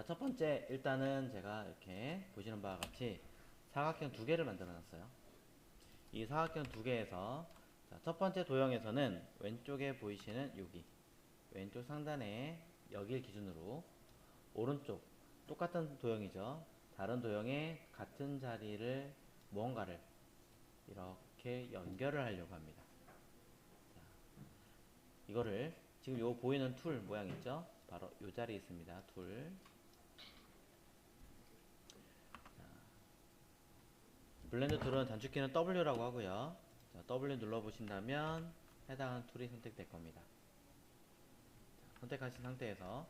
자, 첫 번째 일단은 제가 이렇게 보시는 바와 같이 사각형 두 개를 만들어 놨어요. 이 사각형 두 개에서 첫 번째 도형에서는 왼쪽에 보이시는 여기 왼쪽 상단에 여기를 기준으로 오른쪽 똑같은 도형이죠. 다른 도형에 같은 자리를 무언가를 이렇게 연결을 하려고 합니다. 자, 이거를 지금 요 보이는 툴 모양 있죠? 바로 요 자리에 있습니다. 툴. 블렌드 툴은 단축키는 W라고 하고요. 자, W 눌러보신다면 해당하는 툴이 선택될 겁니다. 자, 선택하신 상태에서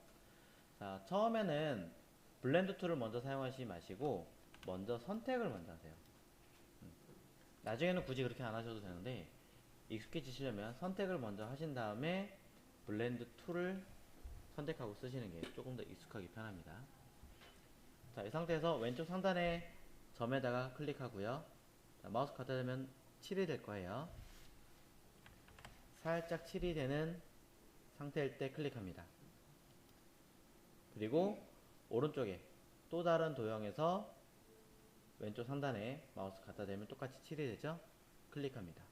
자, 처음에는 블렌드 툴을 먼저 사용하시지 마시고 먼저 선택을 먼저 하세요. 나중에는 굳이 그렇게 안 하셔도 되는데 익숙해지시려면 선택을 먼저 하신 다음에 블렌드 툴을 선택하고 쓰시는 게 조금 더 익숙하기 편합니다. 자, 이 상태에서 왼쪽 상단에 점에다가 클릭하고요. 자, 마우스 갖다 대면 7이 될 거예요. 살짝 7이 되는 상태일 때 클릭합니다. 그리고 오른쪽에 또 다른 도형에서 왼쪽 상단에 마우스 갖다 대면 똑같이 7이 되죠? 클릭합니다.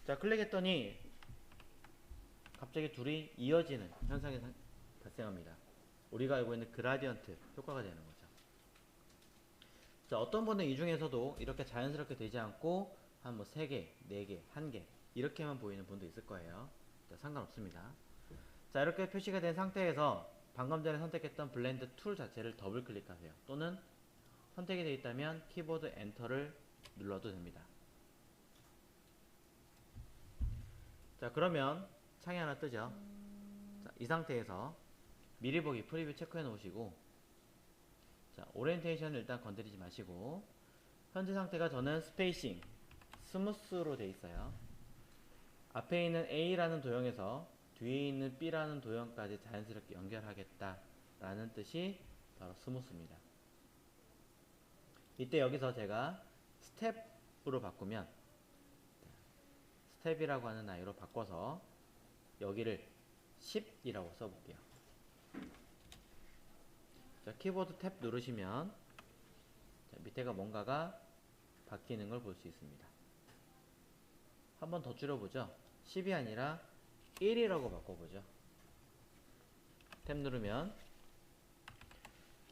자, 클릭했더니 갑자기 둘이 이어지는 현상이 발생합니다. 우리가 알고 있는 그라디언트 효과가 되는 거죠. 자, 어떤 분은 이 중에서도 이렇게 자연스럽게 되지 않고 한 뭐 3개, 4개, 1개 이렇게만 보이는 분도 있을 거예요. 자, 상관없습니다. 자, 이렇게 표시가 된 상태에서 방금 전에 선택했던 블렌드 툴 자체를 더블 클릭하세요. 또는 선택이 되어 있다면 키보드 엔터를 눌러도 됩니다. 자, 그러면 창이 하나 뜨죠. 자, 이 상태에서 미리 보기 프리뷰 체크해 놓으시고, 자, 오리엔테이션을 일단 건드리지 마시고, 현재 상태가 저는 스페이싱 스무스로 되어 있어요. 앞에 있는 A라는 도형에서 뒤에 있는 B라는 도형까지 자연스럽게 연결하겠다 라는 뜻이 바로 스무스입니다. 이때 여기서 제가 스텝으로 바꾸면 스텝이라고 하는 아이로 바꿔서 여기를 10이라고 써볼게요. 자, 키보드 탭 누르시면 자, 밑에가 뭔가가 바뀌는 걸 볼 수 있습니다. 한 번 더 줄여보죠. 10이 아니라 1이라고 바꿔보죠. 탭 누르면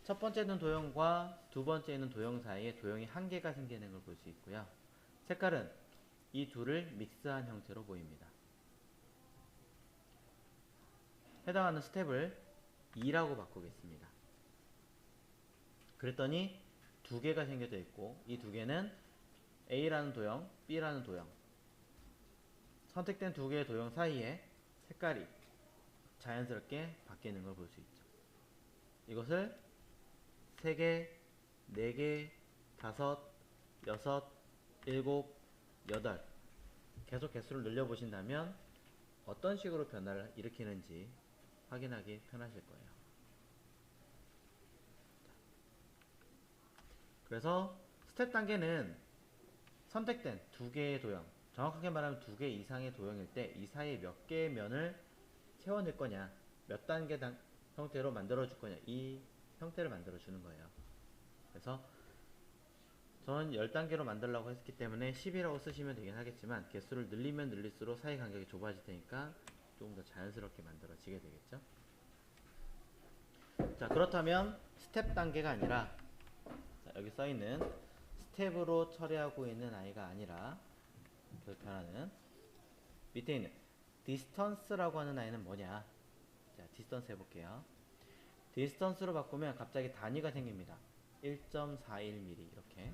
첫 번째 있는 도형과 두 번째 있는 도형 사이에 도형이 한 개가 생기는 걸 볼 수 있고요. 색깔은 이 둘을 믹스한 형태로 보입니다. 해당하는 스텝을 2라고 바꾸겠습니다. 그랬더니 두 개가 생겨져 있고 이 두 개는 A라는 도형, B라는 도형 선택된 두 개의 도형 사이에 색깔이 자연스럽게 바뀌는 걸 볼 수 있죠. 이것을 3개, 4개, 5, 6, 7, 8 계속 개수를 늘려보신다면 어떤 식으로 변화를 일으키는지 확인하기 편하실 거예요. 그래서 스텝 단계는 선택된 두 개의 도형, 정확하게 말하면 두 개 이상의 도형일 때 이 사이에 몇 개의 면을 채워낼 거냐, 몇 단계 형태로 만들어줄 거냐, 이 형태를 만들어주는 거예요. 그래서 저는 10단계로 만들려고 했기 때문에 10이라고 쓰시면 되긴 하겠지만 개수를 늘리면 늘릴수록 사이 간격이 좁아질 테니까 조금 더 자연스럽게 만들어지게 되겠죠. 자, 그렇다면 스텝 단계가 아니라 자, 여기 써있는 스텝으로 처리하고 있는 아이가 아니라 그 변화는 밑에 있는 디스턴스라고 하는 아이는 뭐냐. 자, 디스턴스 해볼게요. 디스턴스로 바꾸면 갑자기 단위가 생깁니다. 1.41mm 이렇게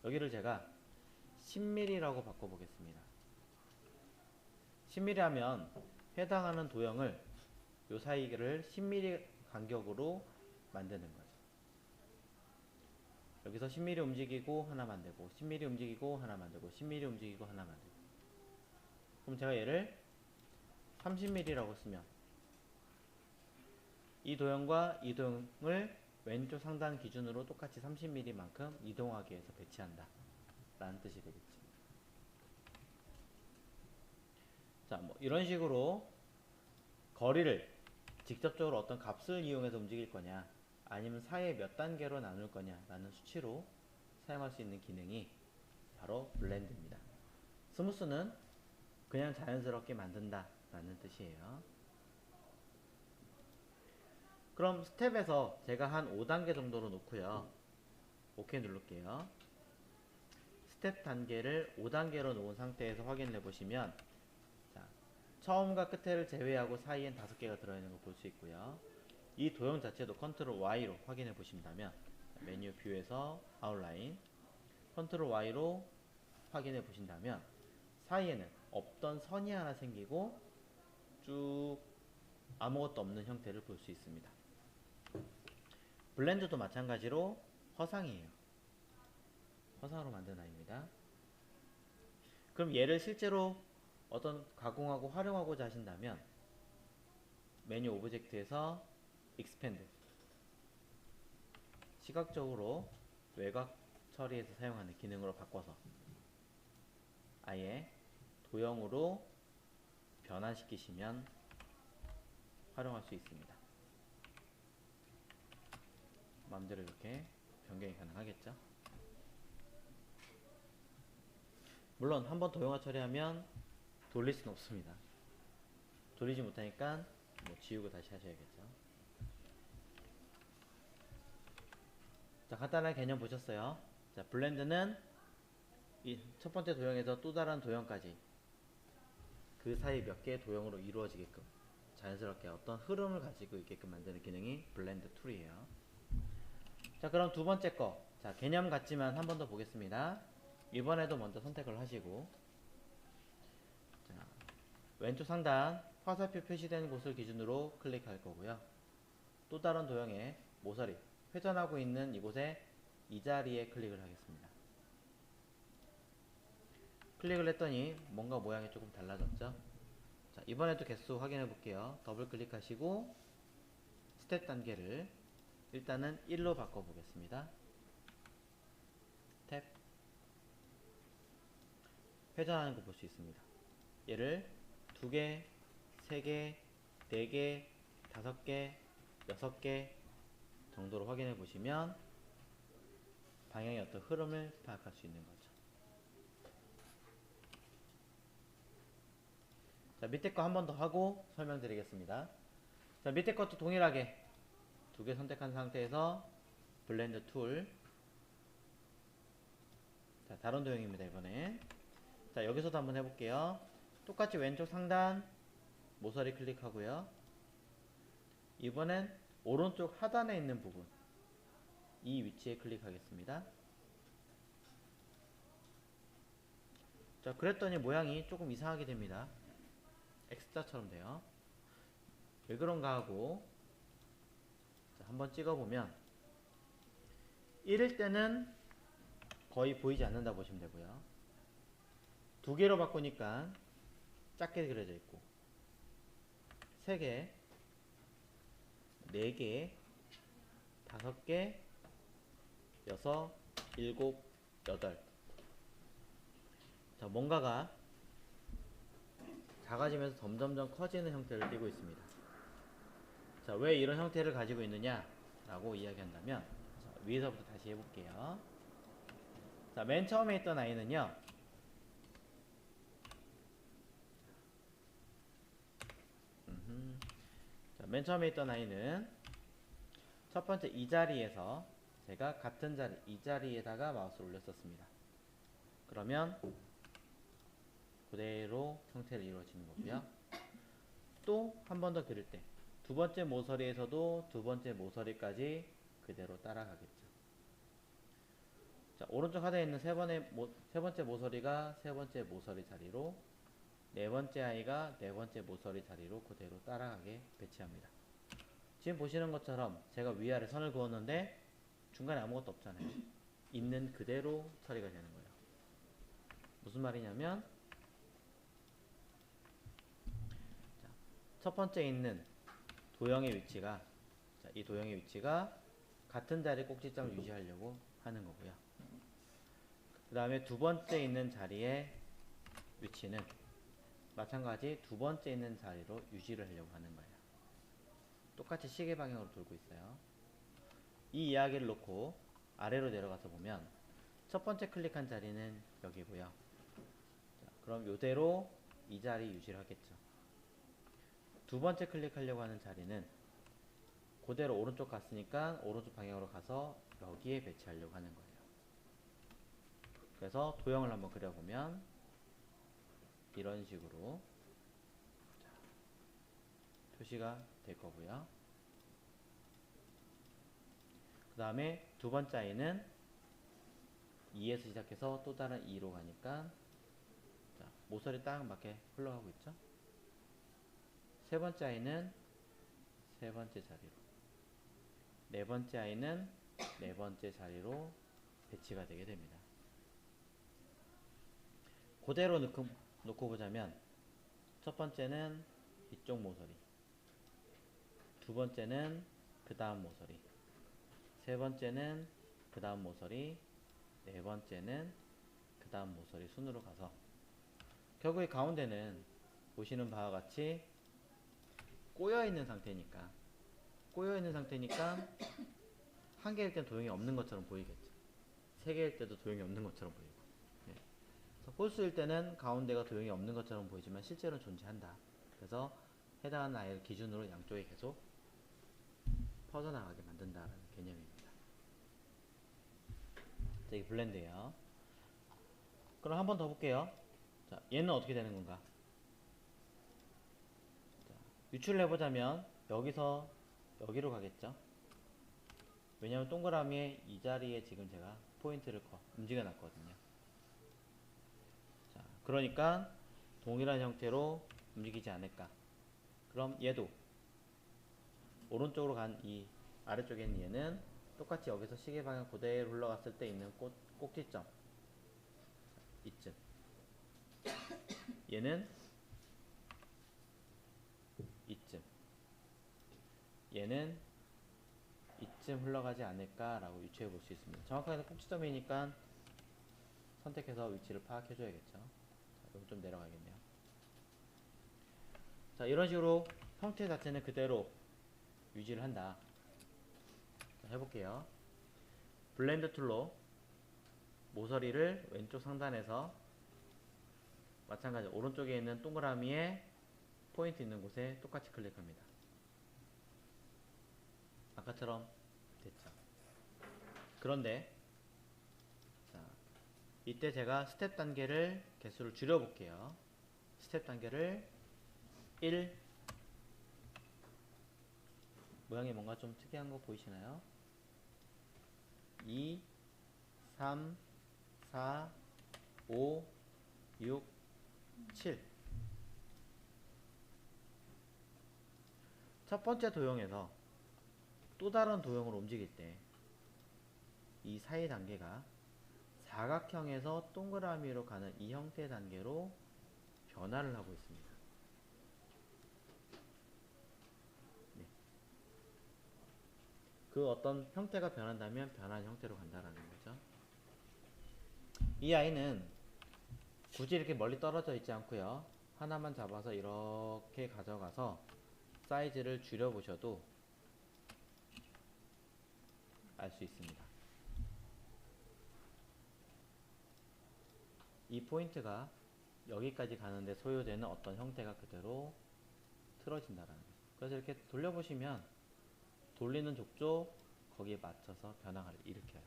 여기를 제가 10mm라고 바꿔보겠습니다. 10mm 하면 해당하는 도형을 요 사이를 10mm 간격으로 만드는 거죠. 여기서 10mm 움직이고 하나 만들고 10mm 움직이고 하나 만들고 10mm 움직이고 하나 만들고 그럼 제가 얘를 30mm라고 쓰면 이 도형과 이 도형을 왼쪽 상단 기준으로 똑같이 30mm만큼 이동하기 위해서 배치한다 라는 뜻이 되겠죠. 자, 뭐 이런 식으로 거리를 직접적으로 어떤 값을 이용해서 움직일 거냐, 아니면 사이에 몇 단계로 나눌 거냐 라는 수치로 사용할 수 있는 기능이 바로 블렌드입니다. 스무스는 그냥 자연스럽게 만든다 라는 뜻이에요. 그럼 스텝에서 제가 한 5단계 정도로 놓고요. OK 누를게요. 스텝 단계를 5단계로 놓은 상태에서 확인을 해보시면, 자, 처음과 끝을 제외하고 사이엔 5개가 들어있는 걸 볼 수 있고요. 이 도형 자체도 컨트롤 Y로 확인해 보신다면, 메뉴 뷰에서 아웃라인 컨트롤 Y로 확인해 보신다면 사이에는 없던 선이 하나 생기고 쭉 아무것도 없는 형태를 볼 수 있습니다. 블렌드도 마찬가지로 허상이에요. 허상으로 만든 아이입니다. 그럼 얘를 실제로 어떤 가공하고 활용하고자 하신다면 메뉴 오브젝트에서 expand, 시각적으로 외곽 처리에서 사용하는 기능으로 바꿔서 아예 도형으로 변환시키시면 활용할 수 있습니다. 마음대로 이렇게 변경이 가능하겠죠. 물론 한번 도형화 처리하면 돌릴 수는 없습니다. 돌리지 못하니까 뭐 지우고 다시 하셔야겠죠. 자, 간단한 개념 보셨어요? 자, 블렌드는 이 첫 번째 도형에서 또 다른 도형까지 그 사이 몇 개의 도형으로 이루어지게끔 자연스럽게 어떤 흐름을 가지고 있게끔 만드는 기능이 블렌드 툴이에요. 자, 그럼 두 번째 거, 자, 개념 같지만 한 번 더 보겠습니다. 이번에도 먼저 선택을 하시고, 자, 왼쪽 상단 화살표 표시된 곳을 기준으로 클릭할 거고요. 또 다른 도형의 모서리 회전하고 있는 이곳에 이 자리에 클릭을 하겠습니다. 클릭을 했더니 뭔가 모양이 조금 달라졌죠. 자, 이번에도 개수 확인해 볼게요. 더블 클릭하시고 스텝 단계를 일단은 1로 바꿔 보겠습니다. 탭, 회전하는 거 볼 수 있습니다. 얘를 2개, 3개, 4개, 5개, 6개 정도로 확인해 보시면 방향의 어떤 흐름을 파악할 수 있는 거죠. 자, 밑에 거 한 번 더 하고 설명드리겠습니다. 자, 밑에 것도 동일하게 2개 선택한 상태에서 블렌드 툴, 자, 다른 도형입니다. 이번에 자, 여기서도 한번 해볼게요. 똑같이 왼쪽 상단 모서리 클릭하고요. 이번엔 오른쪽 하단에 있는 부분, 이 위치에 클릭하겠습니다. 자, 그랬더니 모양이 조금 이상하게 됩니다. X자처럼 돼요. 왜 그런가 하고, 자, 한번 찍어보면 1일 때는 거의 보이지 않는다 보시면 되고요. 2개로 바꾸니까 작게 그려져 있고, 3개, 4개, 5개, 6, 7, 8. 자, 뭔가가 작아지면서 점점점 커지는 형태를 띠고 있습니다. 자, 왜 이런 형태를 가지고 있느냐 라고 이야기한다면, 자, 위에서부터 다시 해볼게요. 자, 맨 처음에 있던 아이는요, 자, 맨 처음에 있던 아이는 첫 번째 이 자리에서 제가 같은 자리, 이 자리에다가 마우스를 올렸었습니다. 그러면 그대로 형태를 이루어지는 거고요. 또 한 번 더 그릴 때 두 번째 모서리에서도 두 번째 모서리까지 그대로 따라가겠죠. 자, 오른쪽 하단에 있는 세 번째 모서리가 세 번째 모서리 자리로, 네 번째 아이가 네 번째 모서리 자리로 그대로 따라가게 배치합니다. 지금 보시는 것처럼 제가 위아래 선을 그었는데 중간에 아무것도 없잖아요. 있는 그대로 처리가 되는 거예요. 무슨 말이냐면, 자, 첫 번째 있는 도형의 위치가, 자, 이 도형의 위치가 같은 자리 꼭지점을 유지하려고 하는 거고요. 그 다음에 두 번째 있는 자리의 위치는 마찬가지 두 번째 있는 자리로 유지를 하려고 하는 거예요. 똑같이 시계 방향으로 돌고 있어요. 이 이야기를 놓고 아래로 내려가서 보면 첫 번째 클릭한 자리는 여기고요. 자, 그럼 이대로 이 자리 유지를 하겠죠. 두 번째 클릭하려고 하는 자리는 그대로 오른쪽 갔으니까 오른쪽 방향으로 가서 여기에 배치하려고 하는 거예요. 그래서 도형을 한번 그려보면 이런 식으로 표시가 될 거고요. 그 다음에 두 번째 아이는 2에서 시작해서 또 다른 2로 가니까 자, 모서리 딱 맞게 흘러가고 있죠. 세 번째 아이는 세 번째 자리로, 네 번째 아이는 네 번째 자리로 배치가 되게 됩니다. 그대로 놓고 보자면 첫 번째는 이쪽 모서리, 두 번째는 그 다음 모서리, 세 번째는 그 다음 모서리, 네 번째는 그 다음 모서리 순으로 가서 결국에 가운데는 보시는 바와 같이 꼬여있는 상태니까 한 개일 땐 도형이 없는 것처럼 보이겠죠. 세 개일 때도 도형이 없는 것처럼 보이고, 예. 그래서 홀수일 때는 가운데가 도형이 없는 것처럼 보이지만 실제로는 존재한다. 그래서 해당하는 아이를 기준으로 양쪽에 계속 퍼져나가게 만든다라는 개념입니다. 자, 이게 블렌드예요. 그럼 한 번 더 볼게요. 자, 얘는 어떻게 되는 건가? 자, 유출을 해보자면 여기서 여기로 가겠죠. 왜냐면 동그라미에 이 자리에 지금 제가 포인트를 움직여 놨거든요. 자, 그러니까 동일한 형태로 움직이지 않을까. 그럼 얘도 오른쪽으로 간 이 아래쪽에 있는 얘는 똑같이 여기서 시계 방향 그대로 흘러갔을 때 있는 꼭지점 이쯤, 얘는 이쯤, 얘는 이쯤 흘러가지 않을까라고 유추해 볼 수 있습니다. 정확하게 꼭지점이니까 선택해서 위치를 파악해 줘야겠죠. 자, 여기 좀 내려가겠네요. 자, 이런 식으로 형태 자체는 그대로 유지를 한다. 자, 해볼게요. 블렌드 툴로 모서리를 왼쪽 상단에서 마찬가지 오른쪽에 있는 동그라미에 포인트 있는 곳에 똑같이 클릭합니다. 아까처럼 됐죠. 그런데 자, 이때 제가 스텝 단계를 개수를 줄여 볼게요. 스텝 단계를 1, 모양이 뭔가 좀 특이한 거 보이시나요? 2, 3, 4, 5, 6, 7. 첫 번째 도형에서 또 다른 도형으로 움직일 때 이 사이 단계가 사각형에서 동그라미로 가는 이 형태의 단계로 변화를 하고 있습니다. 네. 그 어떤 형태가 변한다면 변한 형태로 간다라는 거죠. 이 아이는 굳이 이렇게 멀리 떨어져 있지 않고요. 하나만 잡아서 이렇게 가져가서 사이즈를 줄여보셔도 알 수 있습니다. 이 포인트가 여기까지 가는데 소요되는 어떤 형태가 그대로 틀어진다라는 거죠. 그래서 이렇게 돌려보시면 돌리는 족족 거기에 맞춰서 변화를 일으켜요.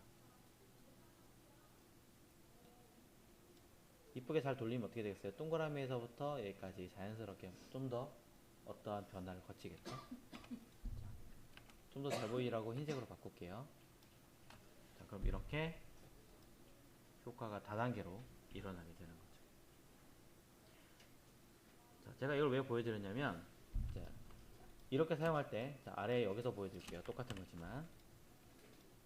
이쁘게 잘 돌리면 어떻게 되겠어요? 동그라미에서부터 여기까지 자연스럽게 좀 더 어떠한 변화를 거치겠죠? 좀 더 잘 보이라고 흰색으로 바꿀게요. 자, 그럼 이렇게 효과가 다단계로 일어나게 되는 거죠. 자, 제가 이걸 왜 보여드렸냐면, 자, 이렇게 사용할 때, 자, 아래에 여기서 보여드릴게요. 똑같은 거지만.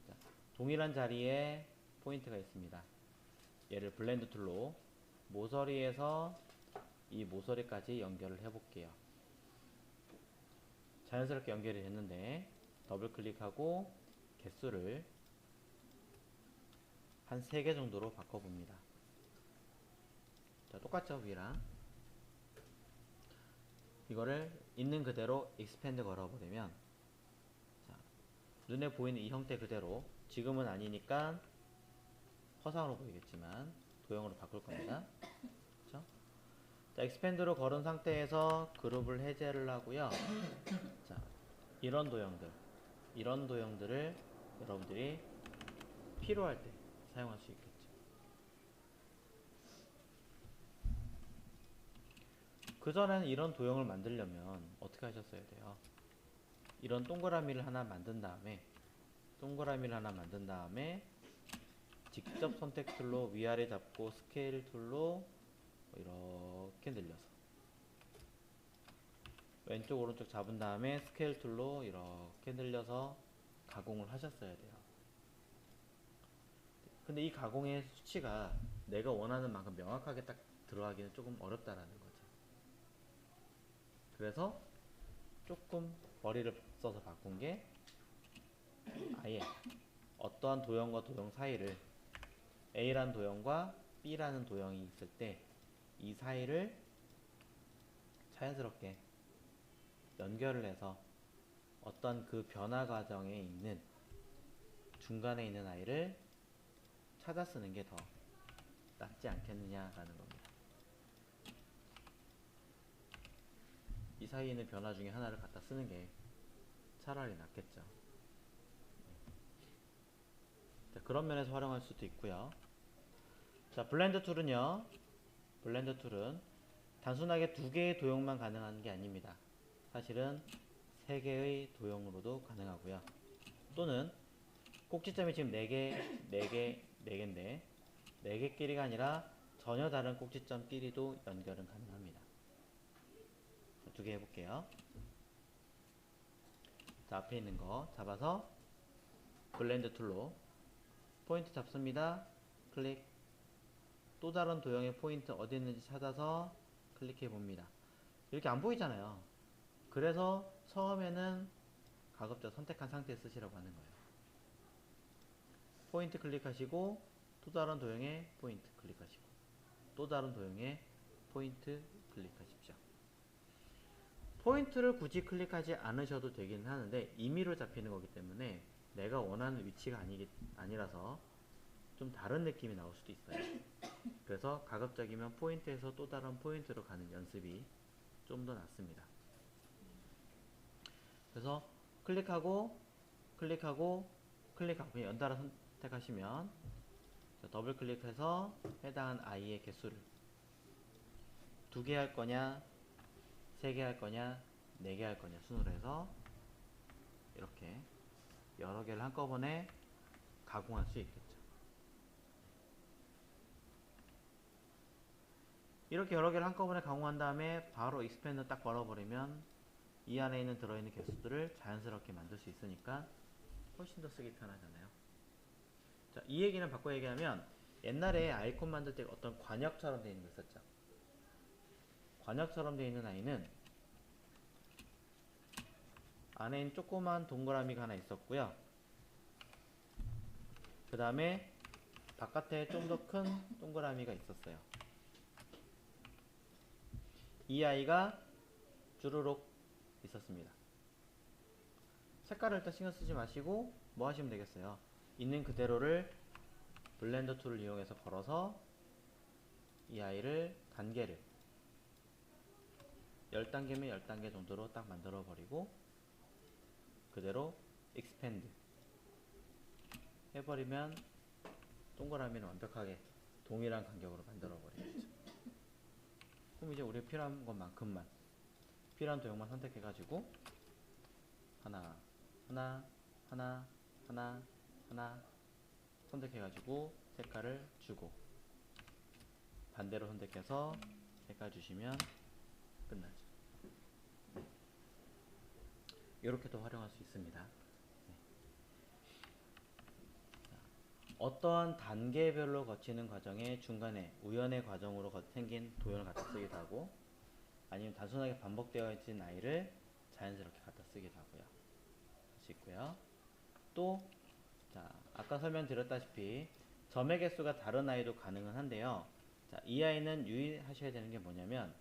자, 동일한 자리에 포인트가 있습니다. 얘를 블렌드 툴로 모서리에서 이 모서리까지 연결을 해볼게요. 자연스럽게 연결이 됐는데, 더블 클릭하고 개수를 한 3개 정도로 바꿔봅니다. 자, 똑같죠, 위랑. 이거를 있는 그대로 expand 걸어버리면 눈에 보이는 이 형태 그대로, 지금은 아니니까 허상으로 보이겠지만 도형으로 바꿀 겁니다. 그렇죠? 자, 익스펜드로 걸은 상태에서 그룹을 해제를 하고요. 자, 이런 도형들을 여러분들이 필요할 때 사용할 수 있겠죠. 그전에는 이런 도형을 만들려면 어떻게 하셨어야 돼요? 이런 동그라미를 하나 만든 다음에 직접 선택 툴로 위아래 잡고 스케일 툴로 이렇게 늘려서 왼쪽 오른쪽 잡은 다음에 스케일 툴로 이렇게 늘려서 가공을 하셨어야 돼요. 근데 이 가공의 수치가 내가 원하는 만큼 명확하게 딱 들어가기는 조금 어렵다라는 거죠. 그래서 조금 머리를 써서 바꾼 게, 아예 어떠한 도형과 도형 사이를, A라는 도형과 B라는 도형이 있을 때 이 사이를 자연스럽게 연결을 해서 어떤 그 변화 과정에 있는 중간에 있는 아이를 찾아 쓰는 게 더 낫지 않겠느냐라는 겁니다. 이 사이에 있는 변화 중에 하나를 갖다 쓰는 게 차라리 낫겠죠. 자, 그런 면에서 활용할 수도 있고요. 자, 블렌드 툴은 단순하게 두 개의 도형만 가능한 게 아닙니다. 사실은 세 개의 도형으로도 가능하고요. 또는 꼭지점이 지금 4개인데 4개끼리가 아니라 전혀 다른 꼭지점끼리도 연결은 가능합니다. 두 개 해볼게요. 자, 앞에 있는 거 잡아서 블렌드 툴로 포인트 잡습니다. 클릭. 또 다른 도형의 포인트 어디 있는지 찾아서 클릭해 봅니다. 이렇게 안 보이잖아요. 그래서 처음에는 가급적 선택한 상태에 쓰시라고 하는 거예요. 포인트 클릭하시고 또 다른 도형의 포인트 클릭하시고 또 다른 도형의 포인트 클릭하십시오. 포인트를 굳이 클릭하지 않으셔도 되긴 하는데 임의로 잡히는 거기 때문에 내가 원하는 위치가 아니라서 좀 다른 느낌이 나올 수도 있어요. 그래서 가급적이면 포인트에서 또 다른 포인트로 가는 연습이 좀 더 낫습니다. 그래서 클릭하고 연달아 선택하시면 더블 클릭해서 해당한 아이의 개수를 2개 할 거냐 3개 할 거냐 4개 할 거냐 순으로 해서 이렇게 여러 개를 한꺼번에 가공할 수 있겠죠. 이렇게 여러 개를 한꺼번에 가공한 다음에 바로 익스펜드 딱 걸어버리면 이 안에 들어있는 개수들을 자연스럽게 만들 수 있으니까 훨씬 더 쓰기 편하잖아요. 자, 이 얘기는 바꿔 얘기하면 옛날에 아이콘 만들 때 어떤 관역처럼 되어 있는 거 있었죠. 관역처럼 되어 있는 아이는 안에 있는 조그만 동그라미가 하나 있었고요. 그 다음에 바깥에 좀 더 큰 동그라미가 있었어요. 이 아이가 주르륵 있었습니다. 색깔을 일단 신경 쓰지 마시고 뭐 하시면 되겠어요. 있는 그대로를 블렌더 툴을 이용해서 걸어서 이 아이를 단계를 10단계면 10단계 정도로 딱 만들어 버리고 그대로 익스펜드 해버리면 동그라미는 완벽하게 동일한 간격으로 만들어 버리겠죠. 그럼 이제 우리가 필요한 것만큼만 필요한 도형만 선택해가지고 하나 선택해가지고 색깔을 주고 반대로 선택해서 색깔 주시면 끝나죠. 이렇게도 활용할 수 있습니다. 네. 어떠한 단계별로 거치는 과정의 중간에 우연의 과정으로 생긴 도형을 갖다 쓰기도 하고 아니면 단순하게 반복되어 있는 아이를 자연스럽게 갖다 쓰기도 하고요. 할 수 있고요. 또 자, 아까 설명드렸다시피 점의 개수가 다른 아이도 가능은 한데요. 자, 이 아이는 유의하셔야 되는 게 뭐냐면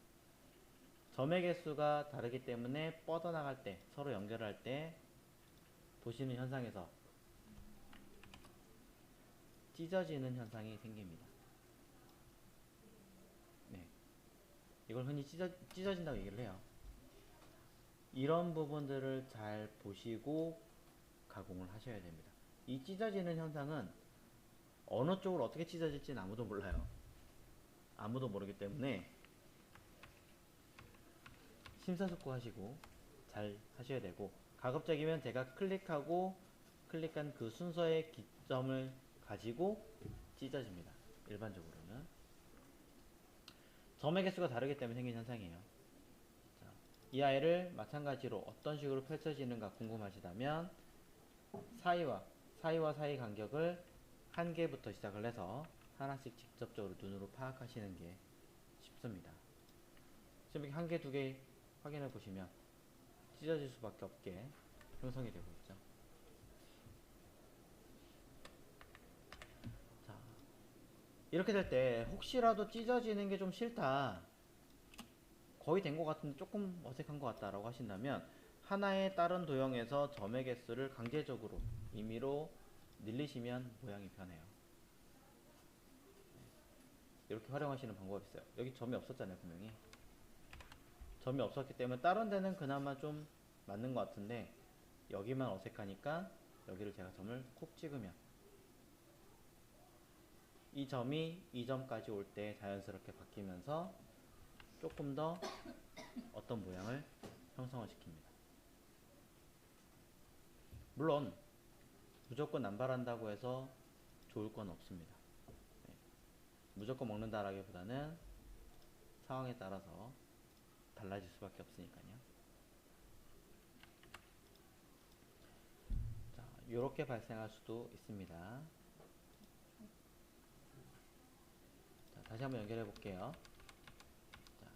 점의 개수가 다르기 때문에 뻗어나갈 때 서로 연결할 때 보시는 현상에서 찢어지는 현상이 생깁니다. 네. 이걸 흔히 찢어진다고 얘기를 해요. 이런 부분들을 잘 보시고 가공을 하셔야 됩니다. 이 찢어지는 현상은 어느 쪽으로 어떻게 찢어질지는 아무도 몰라요. 아무도 모르기 때문에 심사숙고하시고 잘 하셔야 되고, 가급적이면 제가 클릭한 그 순서의 기점을 가지고 찢어집니다. 일반적으로는 점의 개수가 다르기 때문에 생긴 현상이에요. 자, 이 아이를 마찬가지로 어떤 식으로 펼쳐지는가 궁금하시다면 사이와 사이 간격을 한 개부터 시작을 해서 하나씩 직접적으로 눈으로 파악하시는 게 쉽습니다. 지금 이렇게 한 개, 두 개 확인해 보시면 찢어질 수밖에 없게 형성이 되고 있죠. 자, 이렇게 될 때 혹시라도 찢어지는 게 좀 싫다, 거의 된 것 같은데 조금 어색한 것 같다 라고 하신다면 하나의 다른 도형에서 점의 개수를 강제적으로 임의로 늘리시면 모양이 변해요. 이렇게 활용하시는 방법이 있어요. 여기 점이 없었잖아요. 분명히 점이 없었기 때문에 다른 데는 그나마 좀 맞는 것 같은데 여기만 어색하니까 여기를 제가 점을 콕 찍으면 이 점이 이 점까지 올 때 자연스럽게 바뀌면서 조금 더 어떤 모양을 형성을 시킵니다. 물론 무조건 남발한다고 해서 좋을 건 없습니다. 네. 무조건 먹는다라기보다는 상황에 따라서 달라질 수밖에 없으니까요. 자, 이렇게 발생할 수도 있습니다. 자, 다시 한번 연결해 볼게요. 자,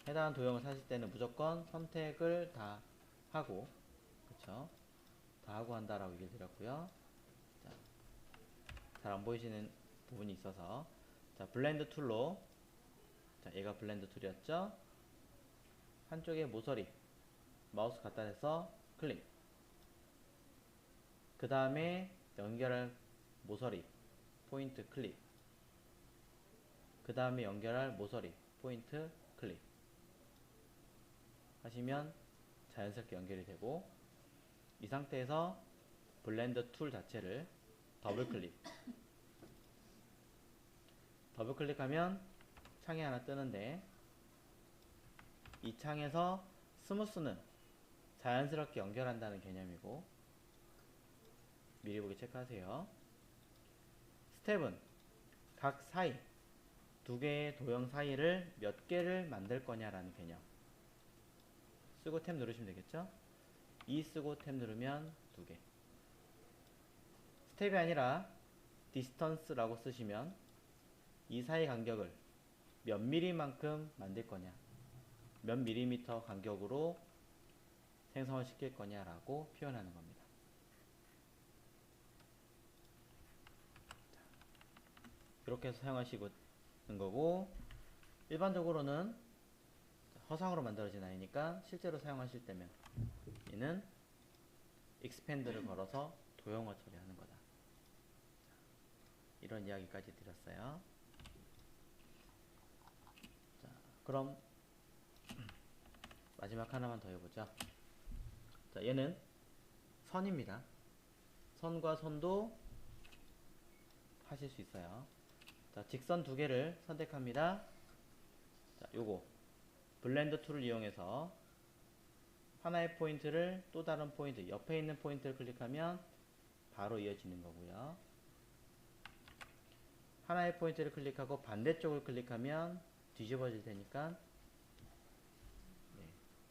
해당 도형을 사실 때는 무조건 선택을 다 하고, 그쵸? 다 하고 한다라고 얘기를 드렸고요. 잘 안 보이시는 부분이 있어서, 자, 블렌드 툴로, 자, 얘가 블렌드 툴이었죠? 한쪽에 모서리 마우스 갖다 대서 클릭, 그 다음에 연결할 모서리 포인트 클릭, 그 다음에 연결할 모서리 포인트 클릭 하시면 자연스럽게 연결이 되고, 이 상태에서 블렌드 툴 자체를 더블 클릭하면 창이 하나 뜨는데, 이 창에서 스무스는 자연스럽게 연결한다는 개념이고, 미리 보기 체크하세요. 스텝은 각 사이, 두 개의 도형 사이를 몇 개를 만들 거냐라는 개념. 쓰고 탭 누르시면 되겠죠? 이 쓰고 탭 누르면 두 개. 스텝이 아니라 디스턴스라고 쓰시면 이 사이 간격을 몇 미리만큼 만들 거냐, 몇 밀리미터 간격으로 생성을 시킬 거냐라고 표현하는 겁니다. 이렇게 해서 사용하시는 거고, 일반적으로는 허상으로 만들어진 아이니까 실제로 사용하실 때면 얘는 익스펜드를 걸어서 도형화 처리하는 거다. 이런 이야기까지 드렸어요. 자, 그럼 마지막 하나만 더 해보죠. 자, 얘는 선입니다. 선과 선도 하실 수 있어요. 자, 직선 두 개를 선택합니다. 자, 요거 블렌드 툴을 이용해서 하나의 포인트를 또 다른 포인트, 옆에 있는 포인트를 클릭하면 바로 이어지는 거고요. 하나의 포인트를 클릭하고 반대쪽을 클릭하면 뒤집어질 테니까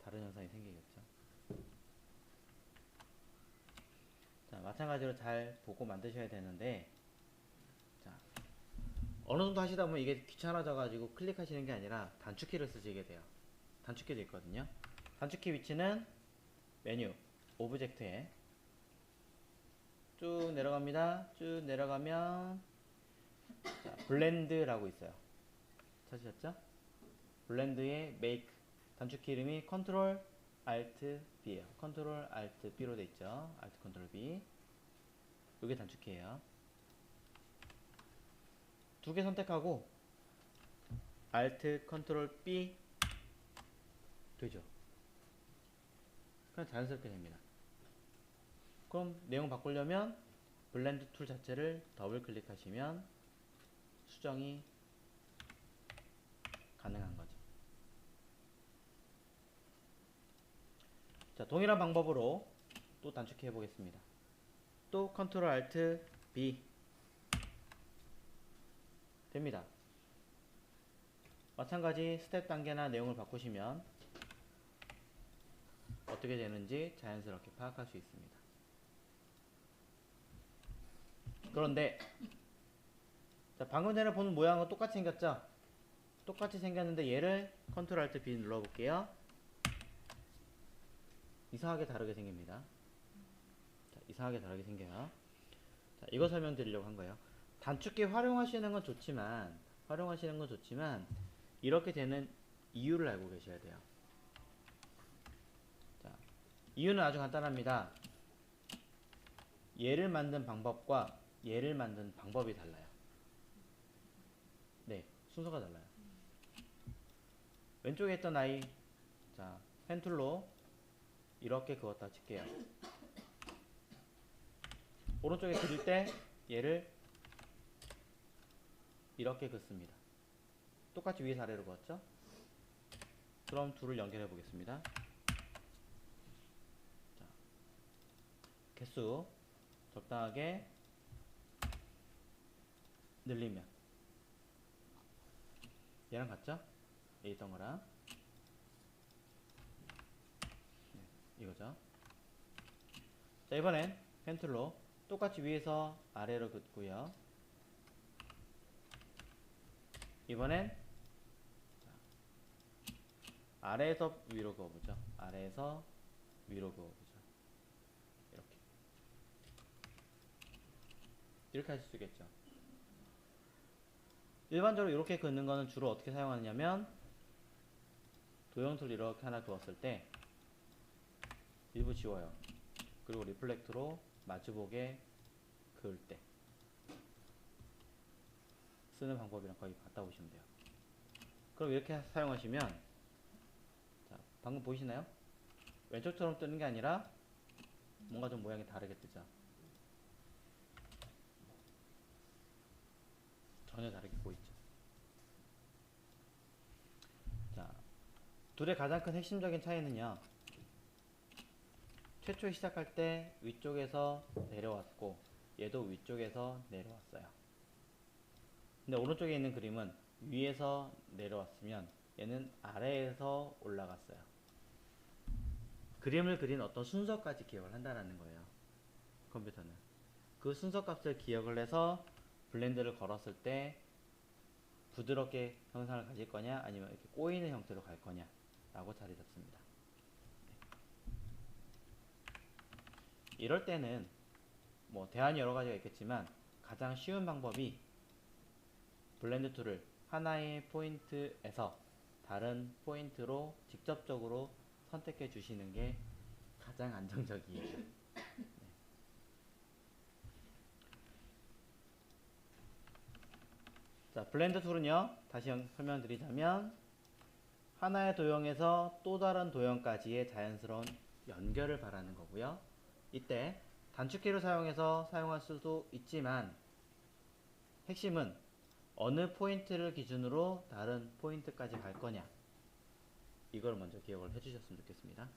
다른 현상이 생기겠죠. 자, 마찬가지로 잘 보고 만드셔야 되는데, 자, 어느 정도 하시다 보면 이게 귀찮아져 가지고 클릭하시는 게 아니라 단축키를 쓰시게 돼요. 단축키도 있거든요. 단축키 위치는 메뉴 오브젝트에 쭉 내려갑니다. 쭉 내려가면 자, 블렌드라고 있어요. 찾으셨죠? 블렌드의 메이크 단축키 이름이 컨트롤 Alt B예요. 컨트롤 Alt B로 돼 있죠. Alt 컨트롤 B. 이게 단축키예요. 두 개 선택하고 Alt 컨트롤 B 되죠. 그냥 자연스럽게 됩니다. 그럼 내용 바꾸려면 블렌드 툴 자체를 더블 클릭하시면 수정이 가능한 거죠. 자, 동일한 방법으로 또 단축해 보겠습니다. 또 컨트롤 알트 B 됩니다. 마찬가지 스텝 단계나 내용을 바꾸시면 어떻게 되는지 자연스럽게 파악할 수 있습니다. 그런데 자, 방금 전에 보는 모양은 똑같이 생겼죠? 똑같이 생겼는데 얘를 컨트롤 알트 B 눌러볼게요. 이상하게 다르게 생깁니다. 자, 이상하게 다르게 생겨요. 자, 이거 설명드리려고 한 거예요. 단축키 활용하시는 건 좋지만 이렇게 되는 이유를 알고 계셔야 돼요. 자, 이유는 아주 간단합니다. 얘를 만든 방법과 얘를 만든 방법이 달라요. 네, 순서가 달라요. 왼쪽에 있던 아이, 자, 펜툴로 이렇게 그었다 칠게요. 오른쪽에 그릴 때 얘를 이렇게 긋습니다. 똑같이 위에서 아래로 그었죠? 그럼 둘을 연결해 보겠습니다. 자, 개수 적당하게 늘리면 얘랑 같죠? 얘 있던 거랑 네, 이거죠. 자, 이번엔 펜툴로 똑같이 위에서 아래로 긋고요. 이번엔 아래에서 위로 그어보죠. 아래에서 위로 그어보죠. 이렇게 하실 수 있겠죠. 일반적으로 이렇게 긋는 거는 주로 어떻게 사용하느냐면 도형툴 이렇게 하나 그었을 때 일부 지워요. 그리고 리플렉트로 마주보게 그을 때 쓰는 방법이랑 거의 같다 보시면 돼요. 그럼 이렇게 사용하시면 자, 방금 보이시나요? 왼쪽처럼 뜨는 게 아니라 뭔가 좀 모양이 다르게 뜨죠. 전혀 다르게 보이죠. 자, 둘의 가장 큰 핵심적인 차이는요. 최초에 시작할 때 위쪽에서 내려왔고 얘도 위쪽에서 내려왔어요. 근데 오른쪽에 있는 그림은 위에서 내려왔으면 얘는 아래에서 올라갔어요. 그림을 그린 어떤 순서까지 기억을 한다는 거예요. 컴퓨터는. 그 순서 값을 기억을 해서 블렌드를 걸었을 때 부드럽게 형상을 가질 거냐 아니면 이렇게 꼬이는 형태로 갈 거냐 라고 자리 잡습니다. 이럴 때는 뭐 대안이 여러 가지가 있겠지만 가장 쉬운 방법이 블렌드 툴을 하나의 포인트에서 다른 포인트로 직접적으로 선택해 주시는 게 가장 안정적이에요. 네. 자, 블렌드 툴은요, 다시 설명드리자면 하나의 도형에서 또 다른 도형까지의 자연스러운 연결을 바라는 거고요. 이때 단축키를 사용해서 사용할 수도 있지만 핵심은 어느 포인트를 기준으로 다른 포인트까지 갈 거냐 이걸 먼저 기억을 해주셨으면 좋겠습니다.